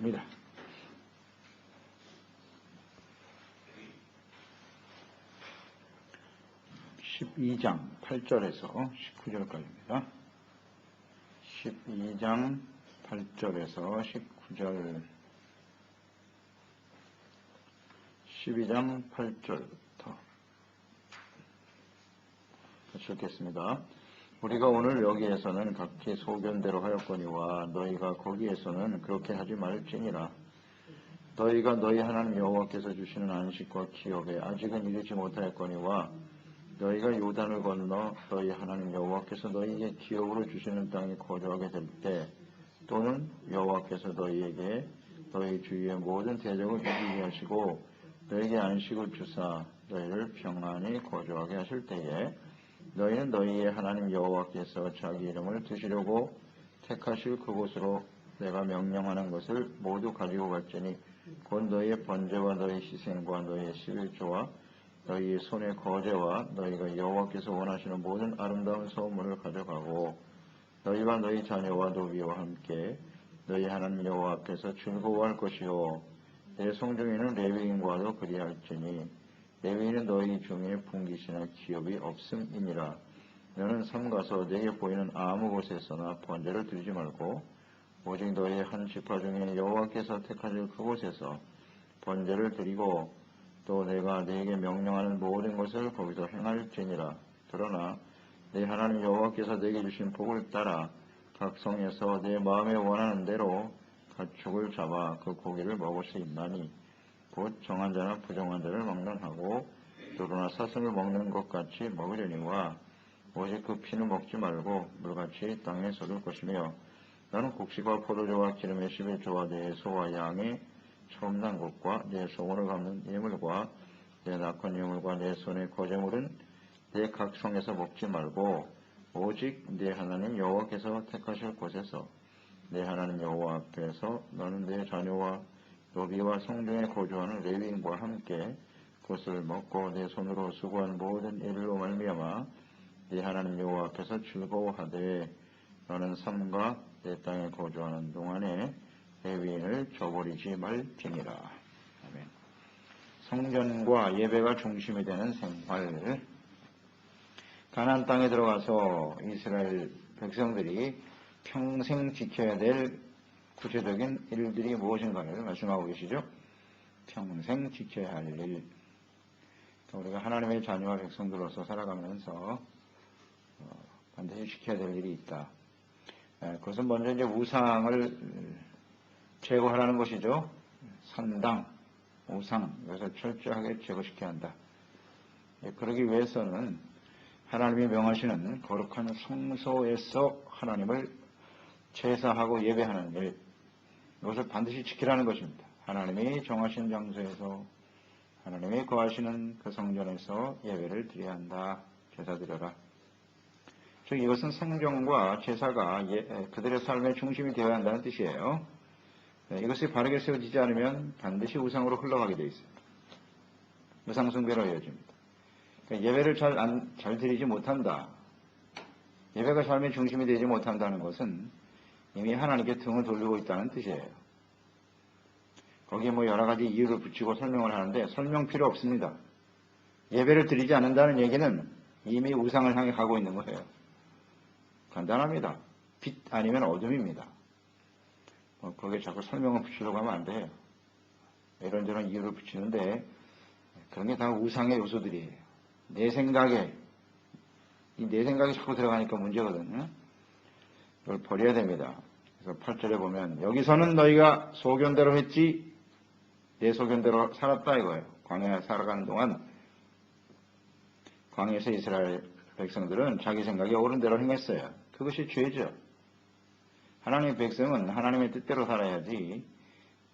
합니다. 12장 8절에서 19절까지입니다. 12장 8절에서 19절, 12장 8절부터 같이 읽겠습니다. 우리가 오늘 여기에서는 각기 소견대로 하였거니와 너희가 거기에서는 그렇게 하지 말지니라. 너희가 너희 하나님 여호와께서 주시는 안식과 기업에 아직은 이르지 못하였거니와 너희가 요단을 건너 너희 하나님 여호와께서 너희에게 기업으로 주시는 땅에 거주하게 될 때, 또는 여호와께서 너희에게 너희 주위의 모든 대적을 이기게 하시고 너희에게 안식을 주사 너희를 평안히 거주하게 하실 때에, 너희는 너희의 하나님 여호와께서 자기 이름을 두시려고 택하실 그곳으로 내가 명령하는 것을 모두 가지고 갈지니, 곧 너희의 번제와 너희 희생과 너희의 십일조와 너희의 손의 거제와 너희가 여호와께서 원하시는 모든 아름다운 소문을 가져가고, 너희와 너희 자녀와 노비와 함께 너희 하나님 여호와 앞에서 즐거워할 것이요, 내 성중에는 레위인과도 그리할지니, 레위인은 너희 중에 분깃이나 기업이 없음이니라. 너는 삼가서 내게 보이는 아무 곳에서나 번제를 드리지 말고 오직 너희의 한 지파 중에 여호와께서 택하실 그곳에서 번제를 드리고, 또 내가 너에게 명령하는 모든 것을 거기서 행할지니라. 그러나 내 하나님 여호와께서 내게 주신 복을 따라 각 성에서 내 마음에 원하는 대로 가축을 잡아 그 고기를 먹을 수 있나니, 곧 정한 자나 부정한 자를 막론하고 도로나 사슴을 먹는 것 같이 먹으려니와, 오직 그 피는 먹지 말고 물같이 땅에 쏟을 것이며, 나는 곡식과 포도주와 기름의 11조와 내 소와 양의 처음 난 것과 내 소원을 갚는 예물과 내 낙한 예물과 내 손의 거제물은 내 각 성에서 먹지 말고 오직 내 하나님 여호와께서 택하실 곳에서 내 하나님 여호와 앞에서 너는 내 자녀와 노비와 성중에 거주하는 레위인과 함께 그것을 먹고 내 손으로 수고한 모든 일로 말미암아 내 하나님 여호와 앞에서 즐거워하되, 너는 삼가 내 땅에 거주하는 동안에 레위인을 저버리지 말지니라. 아멘. 성전과 예배가 중심이 되는 생활. 가나안 땅에 들어가서 이스라엘 백성들이 평생 지켜야 될 구체적인 일들이 무엇인가를 말씀하고 계시죠. 평생 지켜야 할 일. 우리가 하나님의 자녀와 백성들로서 살아가면서 반드시 지켜야 될 일이 있다. 그것은 먼저 이제 우상을 제거하라는 것이죠. 산당, 우상, 이것을 철저하게 제거시켜야 한다. 그러기 위해서는 하나님이 명하시는 거룩한 성소에서 하나님을 제사하고 예배하는 일, 이것을 반드시 지키라는 것입니다. 하나님이 정하신 장소에서, 하나님이 거하시는 그 성전에서 예배를 드려야 한다. 제사 드려라. 즉 이것은 성경과 제사가 그들의 삶의 중심이 되어야 한다는 뜻이에요. 이것이 바르게 세워지지 않으면 반드시 우상으로 흘러가게 되어 있습니다. 우상 숭배로 이어집니다. 그러니까 예배를 잘 드리지 못한다. 예배가 삶의 중심이 되지 못한다는 것은 이미 하나님께 등을 돌리고 있다는 뜻이에요. 거기에 여러 가지 이유를 붙이고 설명을 하는데 설명 필요 없습니다. 예배를 드리지 않는다는 얘기는 이미 우상을 향해 가고 있는 거예요. 간단합니다. 빛 아니면 어둠입니다. 거기에 자꾸 설명을 붙이려고 하면 안 돼요. 이런저런 이유를 붙이는데 그런 게 다 우상의 요소들이에요. 내 생각이 자꾸 들어가니까 문제거든요. 이걸 버려야 됩니다. 그래서 8절에 보면 여기서는 너희가 소견대로 했지, 내 소견대로 살았다 이거예요. 광야에 살아가는 동안 광야에서 이스라엘 백성들은 자기 생각이 옳은 대로 행했어요. 그것이 죄죠. 하나님의 백성은 하나님의 뜻대로 살아야지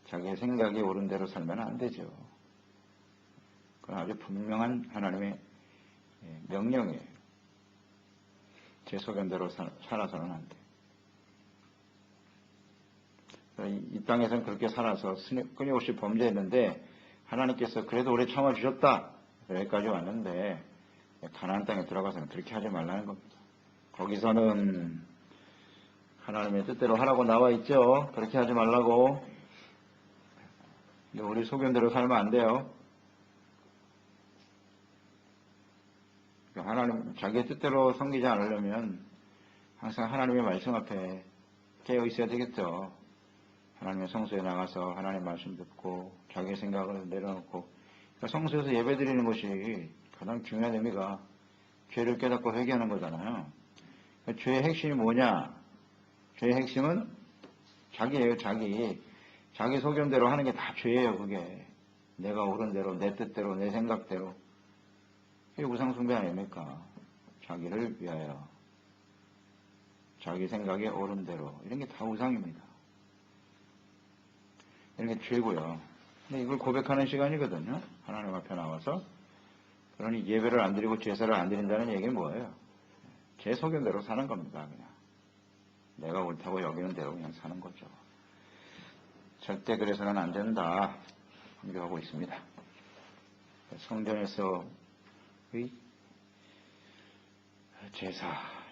자기의 생각이 옳은 대로 살면 안 되죠. 그건 아주 분명한 하나님의 명령이에요. 제 소견대로 살아서는 안 돼요. 이 땅에서는 그렇게 살아서 끊임없이 범죄했는데 하나님께서 그래도 오래 참아주셨다. 여기까지 왔는데 가나안 땅에 들어가서는 그렇게 하지 말라는 겁니다. 거기서는 하나님의 뜻대로 하라고 나와 있죠. 그렇게 하지 말라고. 근데 우리 소견대로 살면 안 돼요. 하나님, 자기의 뜻대로 섬기지 않으려면 항상 하나님의 말씀 앞에 깨어 있어야 되겠죠. 하나님의 성소에 나가서 하나님의 말씀 듣고 자기의 생각을 내려놓고, 그러니까 성소에서 예배 드리는 것이 가장 중요한 의미가 죄를 깨닫고 회개하는 거잖아요. 그러니까 죄의 핵심이 뭐냐? 죄의 핵심은 자기예요. 자기 소견대로 하는 게 다 죄예요. 그게 내가 옳은 대로, 내 뜻대로, 내 생각대로. 이게 우상숭배 아닙니까? 자기를 위하여, 자기 생각에 옳은 대로, 이런 게 다 우상입니다. 이런 게 죄고요. 근데 이걸 고백하는 시간이거든요. 하나님 앞에 나와서. 그러니 예배를 안 드리고 제사를 안 드린다는 얘기는 뭐예요? 제 소견대로 사는 겁니다. 그냥 내가 옳다고 여기는 대로 그냥 사는 거죠. 절대 그래서는 안 된다 강조하고 있습니다. 성전에서의 제사,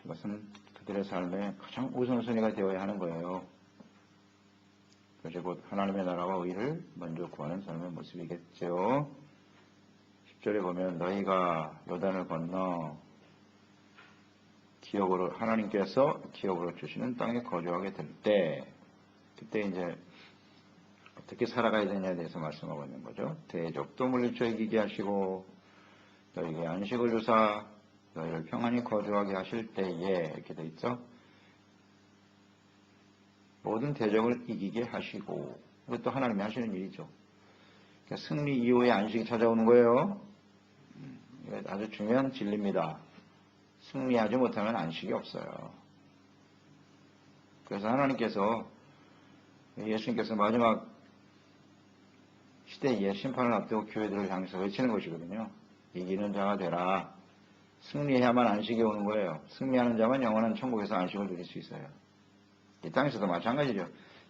이것은 그들의 삶에 가장 우선순위가 되어야 하는 거예요. 그것이 곧 하나님의 나라와 의를 먼저 구하는 삶의 모습이겠죠. 10절에 보면 너희가 요단을 건너 기업으로, 하나님께서 기업으로 주시는 땅에 거주하게 될 때, 그때 이제 어떻게 살아가야 되냐에 대해서 말씀하고 있는 거죠. 대적도 물리쳐 이기게 하시고 너희에게 안식을 주사 너희를 평안히 거주하게 하실 때에, 이렇게 돼 있죠. 모든 대적을 이기게 하시고, 이것도 하나님이 하시는 일이죠. 그러니까 승리 이후에 안식이 찾아오는 거예요. 이거 아주 중요한 진리입니다. 승리하지 못하면 안식이 없어요. 그래서 하나님께서, 예수님께서 마지막 시대에 심판을 앞두고 교회들을 향해서 외치는 것이거든요. 이기는 자가 되라. 승리해야만 안식이 오는 거예요. 승리하는 자만 영원한 천국에서 안식을 누릴 수 있어요. 이 땅에서도 마찬가지죠.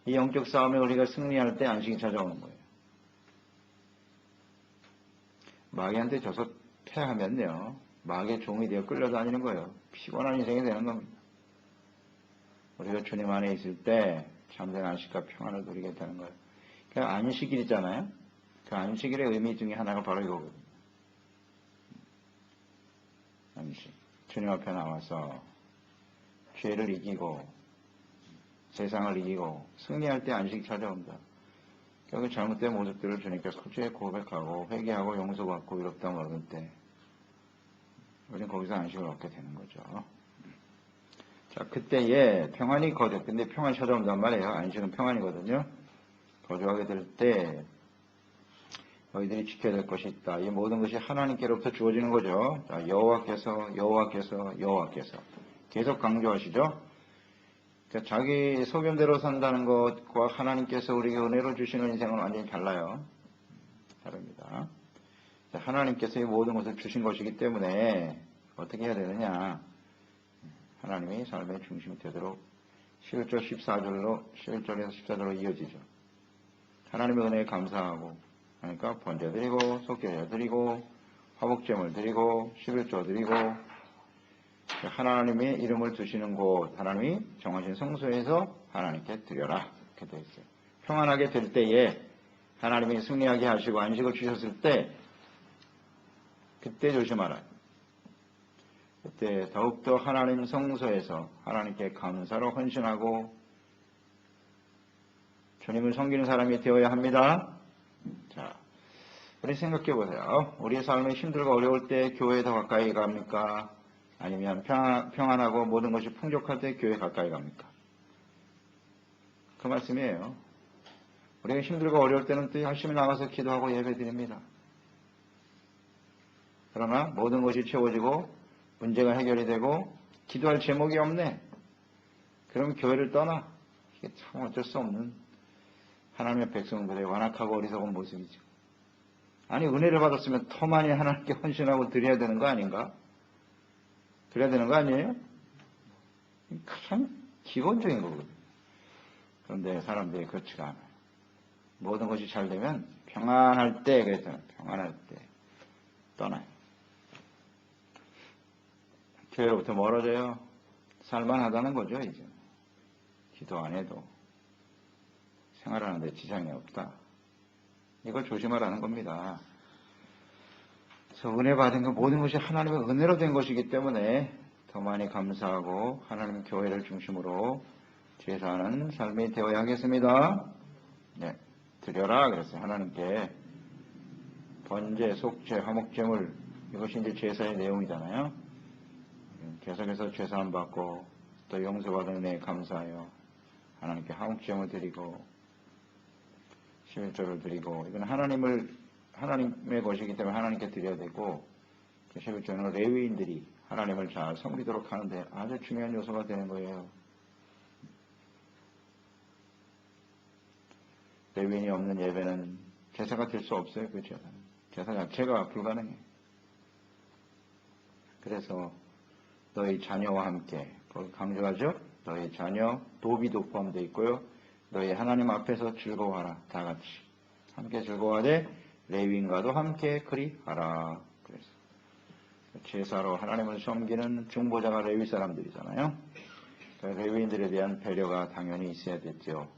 이 영적 싸움에 우리가 승리할 때 안식이 찾아오는 거예요. 마귀한테 져서 패하면요, 마귀의 종이 되어 끌려다니는 거예요. 피곤한 인생이 되는 겁니다. 우리가 주님 안에 있을 때 참된 안식과 평안을 누리게 되는 거예요. 그 안식일 있잖아요. 그 안식일의 의미 중에 하나가 바로 이거거든요. 안식. 주님 앞에 나와서 죄를 이기고 세상을 이기고 승리할 때 안식이 찾아온다. 그 잘못된 모습들을 주님께 솔직히 고백하고 회개하고 용서받고 위롭다함을 얻을 때 우리는 거기서 안식을 얻게 되는 거죠. 자, 그때에 평안이 근데 평안이 찾아온단 말이에요. 안식은 평안이거든요. 거주하게 될 때 너희들이 지켜야 될 것이 있다. 이 모든 것이 하나님께로부터 주어지는 거죠. 자, 여호와께서 계속 강조하시죠. 그러니까 자기 소견대로 산다는 것과 하나님께서 우리에게 은혜로 주시는 인생은 완전히 달라요. 다릅니다. 자, 하나님께서 이 모든 것을 주신 것이기 때문에 어떻게 해야 되느냐. 하나님이 삶의 중심이 되도록 11절 11절에서 14절로 이어지죠. 하나님의 은혜에 감사하고, 그러니까 번제 드리고 속죄제 드리고 화목제물 드리고 11조 드리고, 하나님의 이름을 두시는 곳, 하나님이 정하신 성소에서 하나님께 드려라, 이렇게 되어 있어요. 평안하게 될 때에 하나님이 승리하게 하시고 안식을 주셨을 때, 그때 조심하라. 그때 더욱더 하나님 성소에서 하나님께 감사로 헌신하고 주님을 섬기는 사람이 되어야 합니다. 자, 우리 생각해 보세요. 우리의 삶이 힘들고 어려울 때 교회에 더 가까이 갑니까? 아니면 평안하고 모든 것이 풍족할 때 교회에 가까이 갑니까? 그 말씀이에요. 우리가 힘들고 어려울 때는 또 열심히 나가서 기도하고 예배드립니다. 그러나 모든 것이 채워지고 문제가 해결이 되고 기도할 제목이 없네. 그럼 교회를 떠나. 이게 참 어쩔 수 없는 하나님의 백성들의 완악하고 어리석은 모습이죠. 아니, 은혜를 받았으면 더 많이 하나님께 헌신하고 드려야 되는 거 아닌가? 그래야 되는 거 아니에요? 가장 기본적인 거거든요. 그런데 사람들이 그렇지가 않아요. 모든 것이 잘 되면 평안할 때, 그랬잖아요. 평안할 때 떠나요. 교회로부터 멀어져요. 살만하다는 거죠, 이제. 기도 안 해도 생활하는데 지장이 없다. 이걸 조심하라는 겁니다. 그래서 은혜 받은 그 모든 것이 하나님의 은혜로 된 것이기 때문에 더 많이 감사하고 하나님 교회를 중심으로 제사하는 삶이 되어야 하겠습니다. 네, 드려라 그랬어요. 하나님께 번제, 속죄, 화목제물 이것이 이제 제사의 내용이잖아요. 계속해서 죄사함 받고 또 용서받은 은혜에 감사하여 하나님께 화목제물 드리고 11조를 드리고 이건 하나님의 것이기 때문에 하나님께 드려야 되고 11조는 레위인들이 하나님을 잘 섬기도록 하는데 아주 중요한 요소가 되는 거예요. 레위인이 없는 예배는 제사가 될 수 없어요. 그 제사 자체가 불가능해요. 그래서 너희 자녀와 함께 거기 강조하죠. 너희 자녀 도비도 포함되어 있고요. 너희 하나님 앞에서 즐거워하라. 다 같이 함께 즐거워하되 레위인과도 함께 그리하라. 그래서 제사로 하나님을 섬기는 중보자가 레위 사람들이잖아요. 레위인들에 대한 배려가 당연히 있어야 됐죠.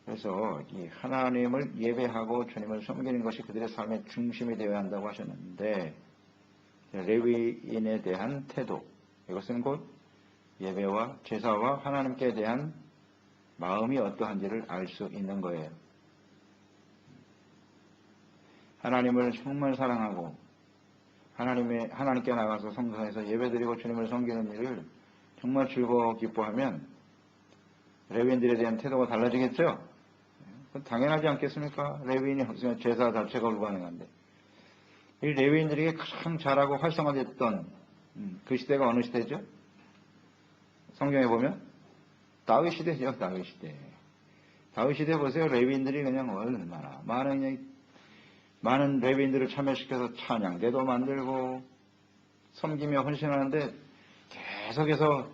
그래서 이 하나님을 예배하고 주님을 섬기는 것이 그들의 삶의 중심이 되어야 한다고 하셨는데 레위인에 대한 태도 이것은 곧 예배와 제사와 하나님께 대한 마음이 어떠한지를 알 수 있는 거예요. 하나님을 정말 사랑하고 하나님께 나가서 성전에서 예배드리고 주님을 섬기는 일을 정말 즐거워 기뻐하면 레위인들에 대한 태도가 달라지겠죠? 당연하지 않겠습니까? 레위인이 없으면 제사 자체가 불가능한데 이 레위인들에게 가장 잘하고 활성화됐던 그 시대가 어느 시대죠? 성경에 보면 다윗 시대죠. 다윗 시대. 다윗 시대 보세요. 레위인들이 그냥 얼마나 많은 레위인들을 참여시켜서 찬양대도 만들고 섬기며 헌신하는데 계속해서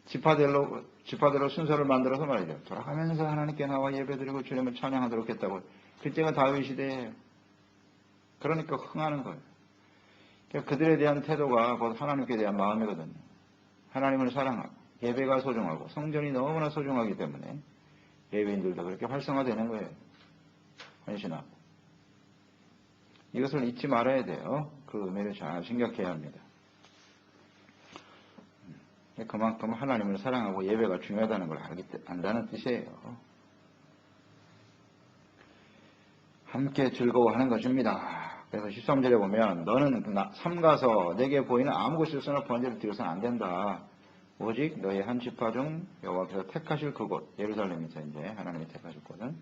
지파대로 순서를 만들어서 말이죠. 돌아가면서 하나님께 나와 예배드리고 주님을 찬양하도록 했다고. 그때가 다윗 시대예요. 그러니까 흥하는 거예요. 그들에 대한 태도가 곧 하나님께 대한 마음이거든요. 하나님을 사랑하고 예배가 소중하고 성전이 너무나 소중하기 때문에 레위인들도 그렇게 활성화되는 거예요. 헌신하고. 이것을 잊지 말아야 돼요. 그 의미를 잘 생각해야 합니다. 그만큼 하나님을 사랑하고 예배가 중요하다는 걸 안다는 뜻이에요. 함께 즐거워하는 것입니다. 그래서 13절에 보면 너는 삼가서 내게 보이는 아무 곳에서나 번제를 드려서는 안 된다. 오직 너희 한 지파 중 여호와께서 택하실 그곳 예루살렘에서 이제 하나님이 택하실 곳은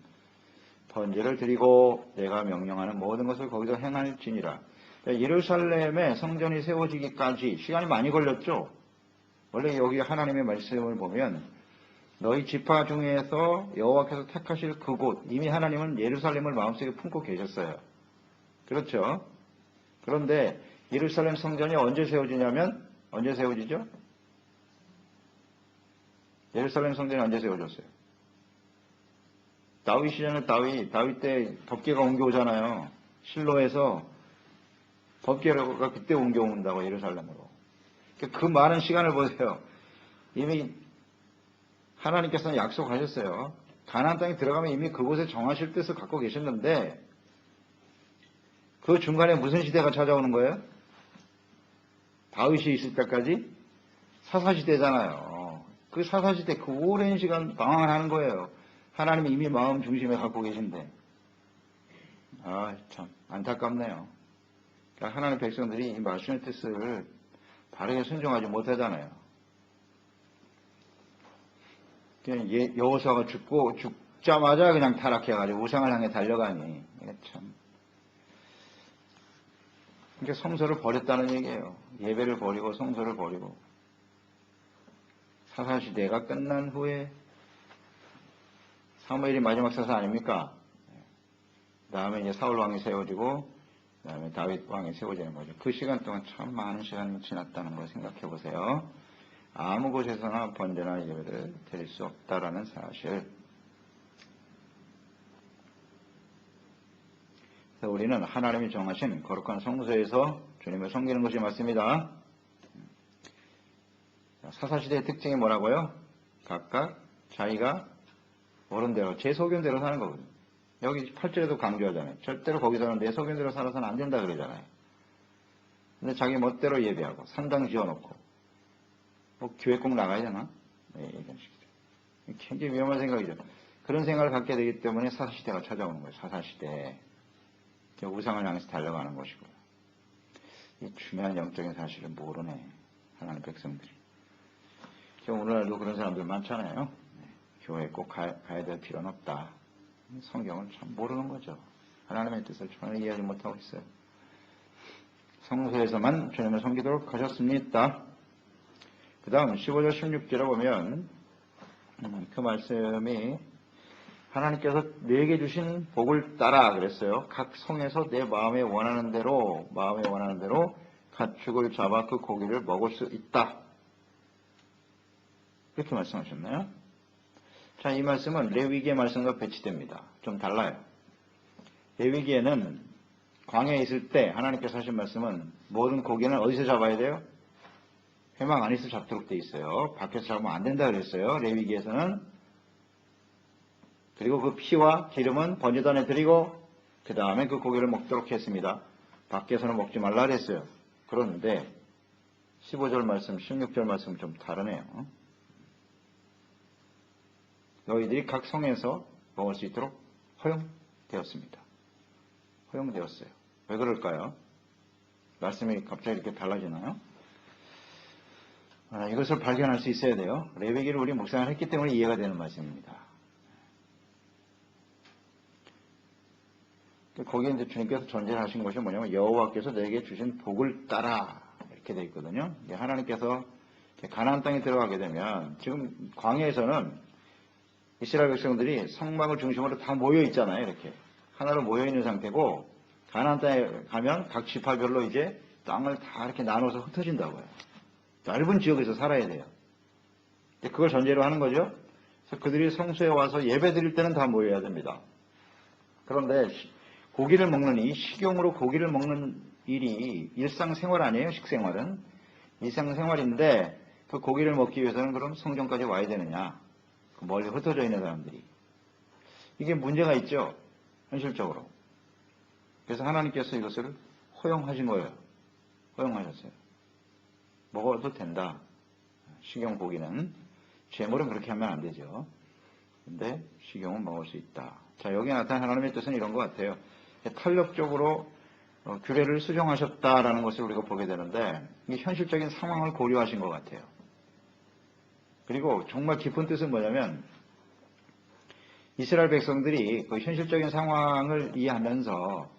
번제를 드리고 내가 명령하는 모든 것을 거기서 행할지니라. 예루살렘에 성전이 세워지기까지 시간이 많이 걸렸죠. 원래 여기 하나님의 말씀을 보면 너희 지파 중에서 여호와께서 택하실 그곳 이미 하나님은 예루살렘을 마음속에 품고 계셨어요. 그렇죠? 그런데 예루살렘 성전이 언제 세워지냐면 언제 세워지죠? 예루살렘 성전이 언제 세워졌어요? 다윗이잖아요. 다윗 때 덮개가 옮겨오잖아요. 실로에서 덮개가 그때 옮겨온다고 예루살렘으로. 그 많은 시간을 보세요. 이미 하나님께서는 약속하셨어요. 가나안 땅에 들어가면 이미 그곳에 정하실 뜻을 갖고 계셨는데 그 중간에 무슨 시대가 찾아오는 거예요? 다윗이 있을 때까지 사사시대잖아요. 그 사사시대 그 오랜 시간 방황을 하는 거예요. 하나님이 이미 마음 중심에 갖고 계신데 참 안타깝네요. 그러니까 하나님 백성들이 이 말씀의 뜻을 바르게 순종하지 못하잖아요. 여호수아가 죽자마자 그냥 타락해가지고 우상을 향해 달려가니 이게 참. 그러니까 성소를 버렸다는 얘기예요. 예배를 버리고 성소를 버리고 사사시대가 끝난 후에 사무엘이 마지막 사사 아닙니까? 다음에 이제 사울 왕이 세워지고 그다음에 다윗 왕이 세워지는 거죠. 그 시간 동안 참 많은 시간이 지났다는 걸 생각해 보세요. 아무 곳에서나 번제나 예배를 드릴 수 없다라는 사실. 그래서 우리는 하나님이 정하신 거룩한 성소에서 주님을 섬기는 것이 맞습니다. 사사시대의 특징이 뭐라고요? 각각 자기가 옳은 대로 제 소견대로 사는 거거든요. 여기 8절에도 강조하잖아요. 절대로 거기서는 내 소견대로 살아서는 안 된다 그러잖아요. 근데 자기 멋대로 예배하고 산당 지어놓고 뭐 교회 꼭 나가야 되나? 네, 이런 식이죠. 굉장히 위험한 생각이죠. 그런 생각을 갖게 되기 때문에 사사시대가 찾아오는 거예요. 사사시대. 우상을 향해서 달려가는 것이고요. 이 중요한 영적인 사실을 모르네. 하나님 백성들이. 오늘날도 그런 사람들 많잖아요. 교회에 꼭 가야 될 필요는 없다. 성경을 참 모르는 거죠. 하나님의 뜻을 전혀 이해하지 못하고 있어요. 성소에서만 주님을 섬기도록 하셨습니다. 그 다음 15절 16절에 보면 그 말씀이 하나님께서 내게 주신 복을 따라 그랬어요. 각 성에서 내 마음에 원하는 대로 가축을 잡아 그 고기를 먹을 수 있다. 이렇게 말씀하셨나요? 자, 이 말씀은 레위기의 말씀과 배치됩니다. 좀 달라요. 레위기에는 광야에 있을 때 하나님께서 하신 말씀은 모든 고기는 어디서 잡아야 돼요? 회막 안에서 잡도록 돼 있어요. 밖에서 잡으면 안 된다 그랬어요. 레위기에서는. 그리고 그 피와 기름은 번제단에 드리고 그 다음에 그 고기를 먹도록 했습니다. 밖에서는 먹지 말라 그랬어요. 그런데 15절 말씀, 16절 말씀은 좀 다르네요. 너희들이 각 성에서 먹을 수 있도록 허용되었습니다. 허용되었어요. 왜 그럴까요? 말씀이 갑자기 이렇게 달라지나요? 이것을 발견할 수 있어야 돼요. 레위기를 우리 묵상을 했기 때문에 이해가 되는 말씀입니다. 거기에 이제 주님께서 전제하신 것이 뭐냐면 여호와께서 내게 주신 복을 따라 이렇게 되어 있거든요. 하나님께서 가나안 땅에 들어가게 되면 지금 광야에서는 이스라엘 백성들이 성막을 중심으로 다 모여 있잖아요. 이렇게 하나로 모여 있는 상태고 가나안 땅에 가면 각 지파별로 이제 땅을 다 이렇게 나눠서 흩어진다고요. 넓은 지역에서 살아야 돼요. 그걸 전제로 하는 거죠. 그래서 그들이 성소에 와서 예배 드릴 때는 다 모여야 됩니다. 그런데 고기를 먹는 식용으로 고기를 먹는 일이 일상생활 아니에요. 식생활은 일상생활인데 그 고기를 먹기 위해서는 그럼 성전까지 와야 되느냐? 멀리 흩어져 있는 사람들이. 이게 문제가 있죠. 현실적으로. 그래서 하나님께서 이것을 허용하신 거예요. 허용하셨어요. 먹어도 된다. 식용 고기는. 제물은 그렇게 하면 안 되죠. 근데 식용은 먹을 수 있다. 자, 여기에 나타난 하나님의 뜻은 이런 것 같아요. 탄력적으로 규례를 수정하셨다라는 것을 우리가 보게 되는데 이게 현실적인 상황을 고려하신 것 같아요. 그리고 정말 깊은 뜻은 뭐냐면 이스라엘 백성들이 그 현실적인 상황을 이해하면서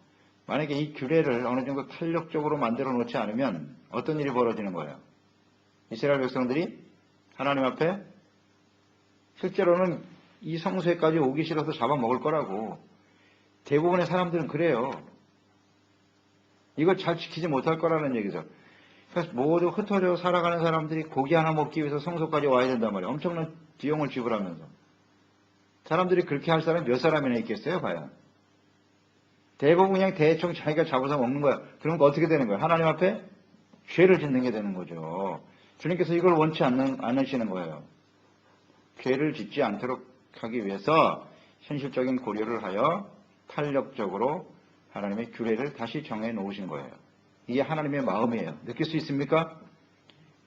만약에 이 규례를 어느 정도 탄력적으로 만들어 놓지 않으면 어떤 일이 벌어지는 거예요? 이스라엘 백성들이 하나님 앞에 실제로는 이 성소에까지 오기 싫어서 잡아먹을 거라고. 대부분의 사람들은 그래요. 이걸 잘 지키지 못할 거라는 얘기죠. 그래서 모두 흩어져 살아가는 사람들이 고기 하나 먹기 위해서 성소까지 와야 된단 말이에요. 엄청난 비용을 지불하면서. 사람들이 그렇게 할 사람이 몇 사람이나 있겠어요, 과연? 대부분 그냥 대충 자기가 잡아서 먹는 거야. 그런 거 어떻게 되는 거예요? 하나님 앞에 죄를 짓는 게 되는 거죠. 주님께서 이걸 원치 않으시는 거예요. 죄를 짓지 않도록 하기 위해서 현실적인 고려를 하여 탄력적으로 하나님의 규례를 다시 정해 놓으신 거예요. 이게 하나님의 마음이에요. 느낄 수 있습니까?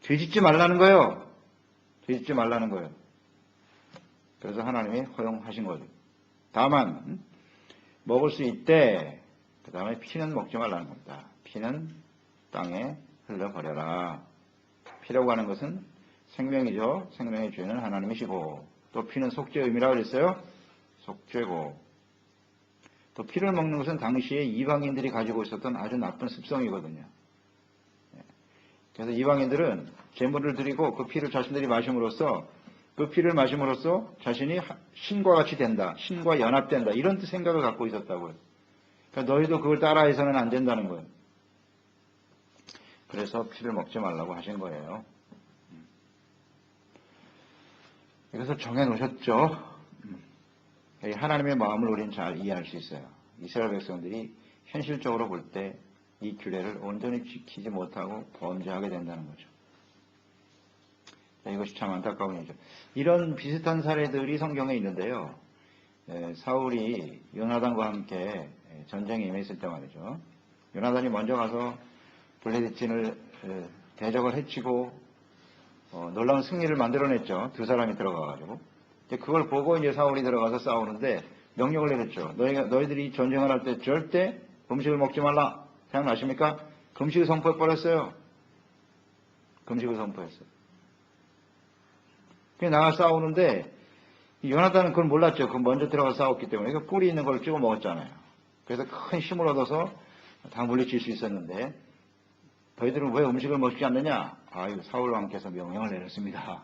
죄짓지 말라는 거예요. 죄짓지 말라는 거예요. 그래서 하나님이 허용하신 거죠. 다만 먹을 수 있대. 그 다음에 피는 먹지 말라는 겁니다. 피는 땅에 흘려버려라. 피라고 하는 것은 생명이죠. 생명의 주인은 하나님이시고 또 피는 속죄의 의미라고 그랬어요. 속죄고 또 피를 먹는 것은 당시에 이방인들이 가지고 있었던 아주 나쁜 습성이거든요. 그래서 이방인들은 제물을 드리고 그 피를 자신들이 마심으로써 그 피를 마심으로써 자신이 신과 같이 된다. 신과 연합된다. 이런 생각을 갖고 있었다고요. 그러니까 너희도 그걸 따라해서는 안 된다는 거예요. 그래서 피를 먹지 말라고 하신 거예요. 이것을 정해놓으셨죠. 하나님의 마음을 우리는 잘 이해할 수 있어요. 이스라엘 백성들이 현실적으로 볼 때 이 규례를 온전히 지키지 못하고 범죄하게 된다는 거죠. 이것이 참 안타까운 일이죠. 이런 비슷한 사례들이 성경에 있는데요. 사울이 요나단과 함께 전쟁에 임했을 때 말이죠. 요나단이 먼저 가서 블레셋진을 대적을 해치고 놀라운 승리를 만들어냈죠. 두 사람이 들어가가지고. 그걸 보고 이제 사울이 들어가서 싸우는데 명령을 내렸죠. 너희들이 전쟁을 할 때 절대 음식을 먹지 말라. 생각나십니까? 금식을 선포해버렸어요. 금식을 선포했어요. 그냥 나가 싸우는데 요나단은 그걸 몰랐죠. 그 먼저 들어가서 싸웠기 때문에. 그 뿔이 있는 걸 찍어 먹었잖아요. 그래서 큰 힘을 얻어서 다 물리칠 수 있었는데 너희들은 왜 음식을 먹지 않느냐? 아유, 사울 왕께서 명령을 내렸습니다.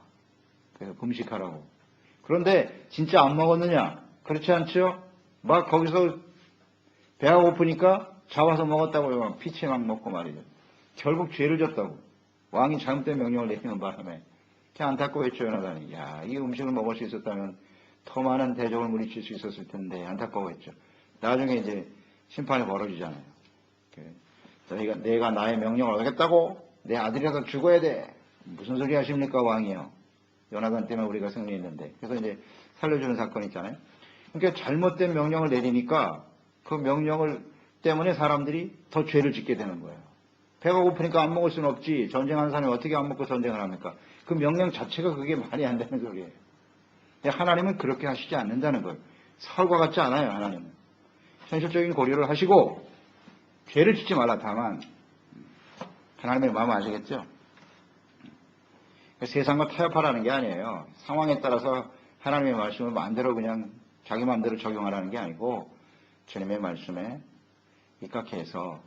그래서 금식하라고. 그런데 진짜 안 먹었느냐? 그렇지 않죠? 막 거기서 배가 고프니까 잡아서 먹었다고요. 피치 막 먹고 말이죠. 결국 죄를 졌다고. 왕이 잘못된 명령을 내리는 바람에 그냥 안타까워했죠. 요나단이. 야, 이 음식을 먹을 수 있었다면 더 많은 대적을 물리칠 수 있었을 텐데 안타까워했죠. 나중에 이제 심판이 벌어지잖아요. 내가 나의 명령을 어겼다고? 내 아들이라도 죽어야 돼. 무슨 소리 하십니까, 왕이요? 요나단 때문에 우리가 승리했는데. 그래서 이제 살려주는 사건이 있잖아요. 그러니까 잘못된 명령을 내리니까 그 명령을 때문에 사람들이 더 죄를 짓게 되는 거예요. 배가 고프니까 안 먹을 수는 없지. 전쟁하는 사람이 어떻게 안 먹고 전쟁을 합니까? 그 명령 자체가 그게 말이 안 되는 소리예요. 하나님은 그렇게 하시지 않는다는 거예요. 사울과 같지 않아요, 하나님은. 현실적인 고려를 하시고 죄를 짓지 말라. 다만 하나님의 마음 아시겠죠? 세상과 타협하라는 게 아니에요. 상황에 따라서 하나님의 말씀을 마음대로 그냥 자기 마음대로 적용하라는 게 아니고 주님의 말씀에 입각해서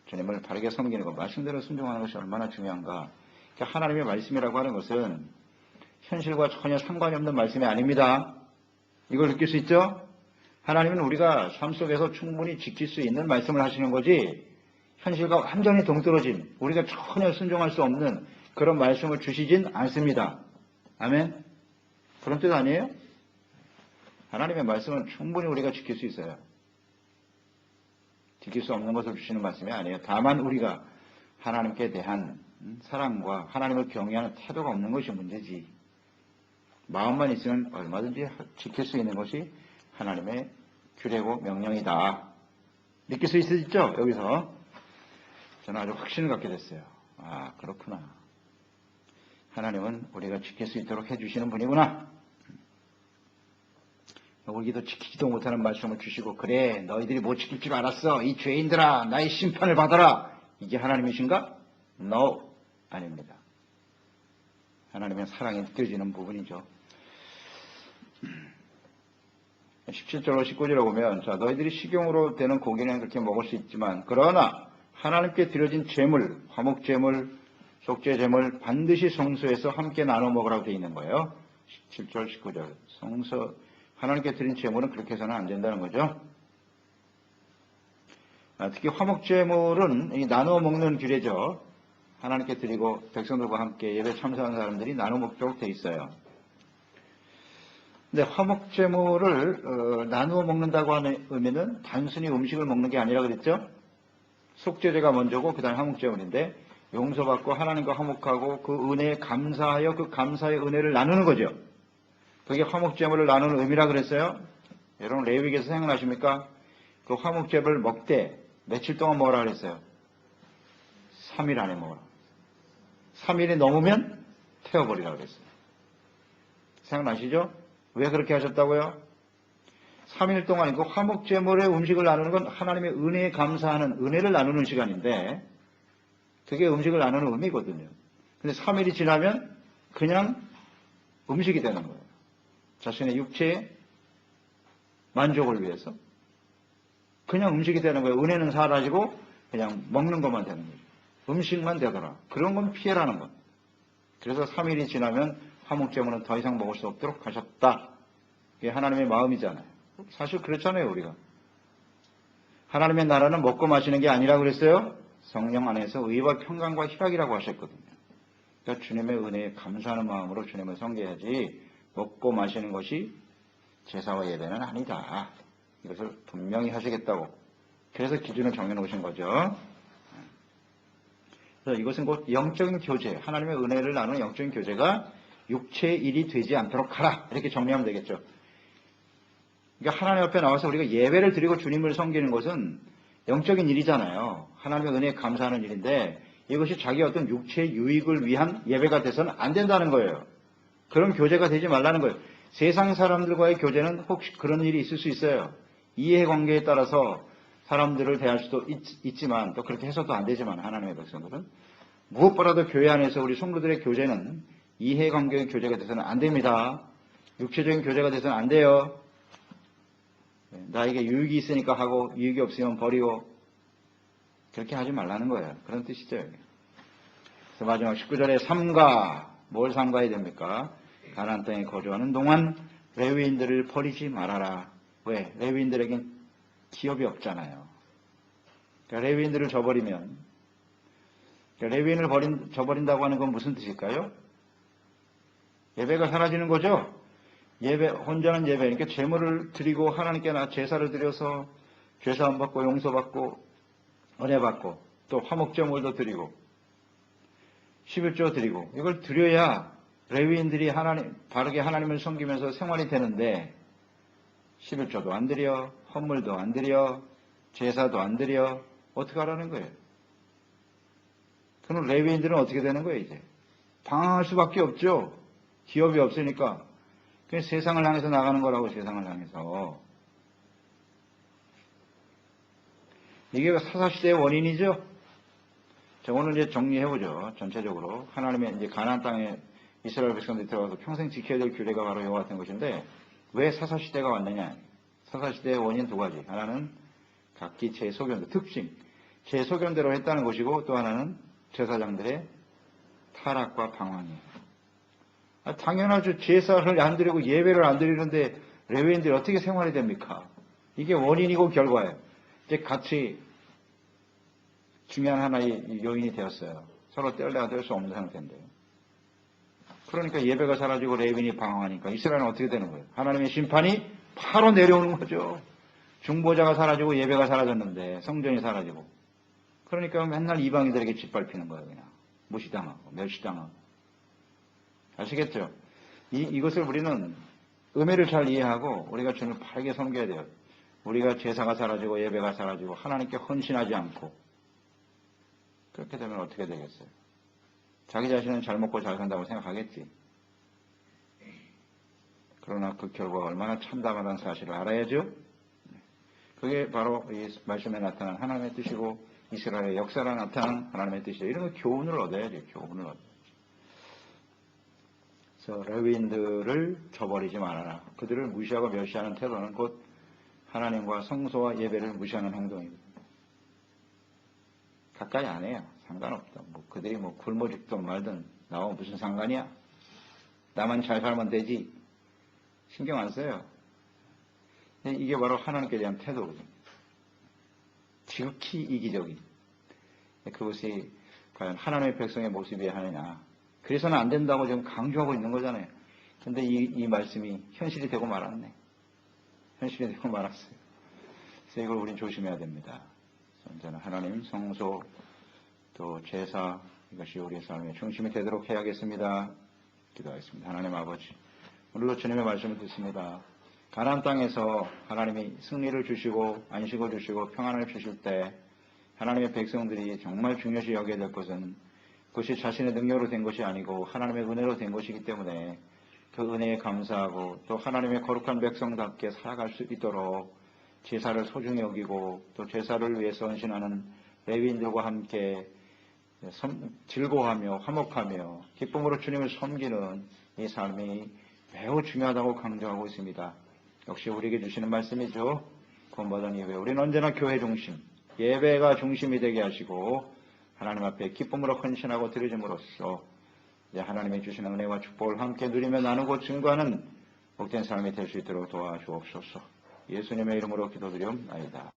주님을 바르게 섬기는 것, 말씀대로 순종하는 것이 얼마나 중요한가. 그러니까 하나님의 말씀이라고 하는 것은 현실과 전혀 상관이 없는 말씀이 아닙니다. 이걸 느낄 수 있죠? 하나님은 우리가 삶 속에서 충분히 지킬 수 있는 말씀을 하시는 거지 현실과 완전히 동떨어진 우리가 전혀 순종할 수 없는 그런 말씀을 주시진 않습니다. 아멘? 그런 뜻 아니에요? 하나님의 말씀은 충분히 우리가 지킬 수 있어요. 지킬 수 없는 것을 주시는 말씀이 아니에요. 다만 우리가 하나님께 대한 사랑과 하나님을 경외하는 태도가 없는 것이 문제지. 마음만 있으면 얼마든지 지킬 수 있는 것이 하나님의 규례고 명령이다. 느낄 수 있으시죠? 여기서 저는 아주 확신을 갖게 됐어요. 아, 그렇구나. 하나님은 우리가 지킬 수 있도록 해주시는 분이구나. 우리도 지키지도 못하는 말씀을 주시고 그래 너희들이 못 지킬 줄 알았어. 이 죄인들아 나의 심판을 받아라. 이게 하나님이신가? No. 아닙니다. 하나님의 사랑이 느껴지는 부분이죠. 17절로 19절에 보면 자 너희들이 식용으로 되는 고기는 그렇게 먹을 수 있지만 그러나 하나님께 드려진 제물, 화목제물, 속죄제물 반드시 성소에서 함께 나눠 먹으라고 되어 있는 거예요. 17절 19절 성소 하나님께 드린 제물은 그렇게 해서는 안 된다는 거죠. 특히 화목제물은 나눠 먹는 규례죠. 하나님께 드리고 백성들과 함께 예배 참석하는 사람들이 나눠 먹도록 되어 있어요. 근데 화목제물을 나누어 먹는다고 하는 의미는 단순히 음식을 먹는 게 아니라 그랬죠. 속죄제가 먼저고 그 다음에 화목제물인데 용서받고 하나님과 화목하고 그 은혜에 감사하여 그 감사의 은혜를 나누는 거죠. 그게 화목제물을 나누는 의미라 그랬어요. 여러분 레위기에서 생각나십니까? 그 화목제물을 먹되 며칠 동안 먹으라 그랬어요. 3일 안에 먹으라. 3일이 넘으면 태워버리라 그랬어요. 생각나시죠? 왜 그렇게 하셨다고요? 3일 동안 그 화목제물의 음식을 나누는 건 하나님의 은혜에 감사하는 은혜를 나누는 시간인데 그게 음식을 나누는 의미거든요. 근데 3일이 지나면 그냥 음식이 되는 거예요. 자신의 육체의 만족을 위해서 그냥 음식이 되는 거예요. 은혜는 사라지고 그냥 먹는 것만 되는 거죠. 음식만 되더라. 그런 건 피해라는 것. 그래서 3일이 지나면 화목제물은 더 이상 먹을 수 없도록 하셨다. 이게 하나님의 마음이잖아요. 사실 그렇잖아요, 우리가. 하나님의 나라는 먹고 마시는 게 아니라 그랬어요. 성령 안에서 의와 평강과 희락이라고 하셨거든요. 그러니까 주님의 은혜에 감사하는 마음으로 주님을 섬겨야지 먹고 마시는 것이 제사와 예배는 아니다. 이것을 분명히 하시겠다고. 그래서 기준을 정해놓으신 거죠. 그래서 이것은 곧 영적인 교제, 하나님의 은혜를 나누는 영적인 교제가 육체의 일이 되지 않도록 하라. 이렇게 정리하면 되겠죠. 그러니까 하나님 앞에 나와서 우리가 예배를 드리고 주님을 섬기는 것은 영적인 일이잖아요. 하나님의 은혜에 감사하는 일인데 이것이 자기 어떤 육체의 유익을 위한 예배가 돼서는 안 된다는 거예요. 그런 교제가 되지 말라는 거예요. 세상 사람들과의 교제는 혹시 그런 일이 있을 수 있어요. 이해관계에 따라서 사람들을 대할 수도 있지만 또 그렇게 해서도 안 되지만 하나님의 백성들은 무엇보다도 교회 안에서 우리 성도들의 교제는 이해관계의 교제가 돼서는 안 됩니다. 육체적인 교제가 돼서는 안 돼요. 나에게 유익이 있으니까 하고 유익이 없으면 버리고 그렇게 하지 말라는 거예요. 그런 뜻이죠. 그래서 마지막 19절에 삼가 뭘 삼가야 됩니까? 가나안 땅에 거주하는 동안 레위인들을 버리지 말아라. 왜? 레위인들에겐 기업이 없잖아요. 그러니까 레위인들을 저버리면 그러니까 레위인을 저버린다고 하는 건 무슨 뜻일까요? 예배가 사라지는 거죠. 예배, 혼자는 예배, 그러니까 제물을 드리고 하나님께 제사를 드려서 죄사함 받고 용서받고 은혜 받고 또 화목제물도 드리고 11조 드리고 이걸 드려야 레위인들이 바르게 하나님을 섬기면서 생활이 되는데 11조도 안 드려, 헌물도 안 드려, 제사도 안 드려 어떻게 하라는 거예요? 그럼 레위인들은 어떻게 되는 거예요 이제? 방황할 수밖에 없죠. 기업이 없으니까. 그냥 세상을 향해서 나가는 거라고 세상을 향해서. 이게 사사시대의 원인이죠. 자, 오늘 이제 정리해보죠. 전체적으로. 하나님의 이제 가나안 땅에 이스라엘 백성들이 들어가서 평생 지켜야 될 규례가 바로 이와 같은 것인데, 왜 사사시대가 왔느냐. 사사시대의 원인 두 가지. 하나는 각기 제소견, 특징. 제소견대로 했다는 것이고, 또 하나는 제사장들의 타락과 방황이에요. 당연하죠. 제사를 안 드리고 예배를 안 드리는데 레위인들이 어떻게 생활이 됩니까? 이게 원인이고 결과예요. 이제 같이 중요한 하나의 요인이 되었어요. 서로 뗄래야 뗄 수 없는 상태인데. 그러니까 예배가 사라지고 레위인이 방황하니까 이스라엘은 어떻게 되는 거예요? 하나님의 심판이 바로 내려오는 거죠. 중보자가 사라지고 예배가 사라졌는데 성전이 사라지고. 그러니까 맨날 이방인들에게 짓밟히는 거예요. 그냥 무시당하고 멸시당하고. 아시겠죠? 이것을 우리는 의미를 잘 이해하고 우리가 주님을 바르게 섬겨야 돼요. 우리가 제사가 사라지고 예배가 사라지고 하나님께 헌신하지 않고 그렇게 되면 어떻게 되겠어요? 자기 자신은 잘 먹고 잘 산다고 생각하겠지. 그러나 그 결과가 얼마나 참담하다는 사실을 알아야죠. 그게 바로 이 말씀에 나타난 하나님의 뜻이고 이스라엘의 역사로 나타난 하나님의 뜻이에요. 이런 거 교훈을 얻어야죠. 교훈을 얻어야죠. 레위인들을 저버리지 말아라. 그들을 무시하고 멸시하는 태도는 곧 하나님과 성소와 예배를 무시하는 행동입니다. 가까이 안 해요. 상관없다. 그들이 굶어 죽든 말든 나와 무슨 상관이야? 나만 잘 살면 되지. 신경 안 써요. 이게 바로 하나님께 대한 태도거든요. 지극히 이기적인. 그것이 과연 하나님의 백성의 모습이 하느냐. 그래서는 안 된다고 지금 강조하고 있는 거잖아요. 근데 이 말씀이 현실이 되고 말았네. 현실이 되고 말았어요. 그래서 이걸 우린 조심해야 됩니다. 언제나 하나님, 성소, 또 제사, 이것이 우리의 삶의 중심이 되도록 해야겠습니다. 기도하겠습니다. 하나님 아버지, 오늘도 주님의 말씀을 듣습니다. 가나안 땅에서 하나님이 승리를 주시고 안식을 주시고 평안을 주실 때 하나님의 백성들이 정말 중요시 여겨야 될 것은 그것이 자신의 능력으로 된 것이 아니고 하나님의 은혜로 된 것이기 때문에 그 은혜에 감사하고 또 하나님의 거룩한 백성답게 살아갈 수 있도록 제사를 소중히 여기고 또 제사를 위해서 헌신하는 레위인들과 함께 즐거워하며 화목하며 기쁨으로 주님을 섬기는 이 삶이 매우 중요하다고 강조하고 있습니다. 역시 우리에게 주시는 말씀이죠. 구원받은 이후에 우리는 언제나 교회 중심, 예배가 중심이 되게 하시고 하나님 앞에 기쁨으로 헌신하고 드려짐으로써 하나님이 주시는 은혜와 축복을 함께 누리며 나누고 증거하는 복된 삶이 될 수 있도록 도와주옵소서. 예수님의 이름으로 기도드리옵나이다.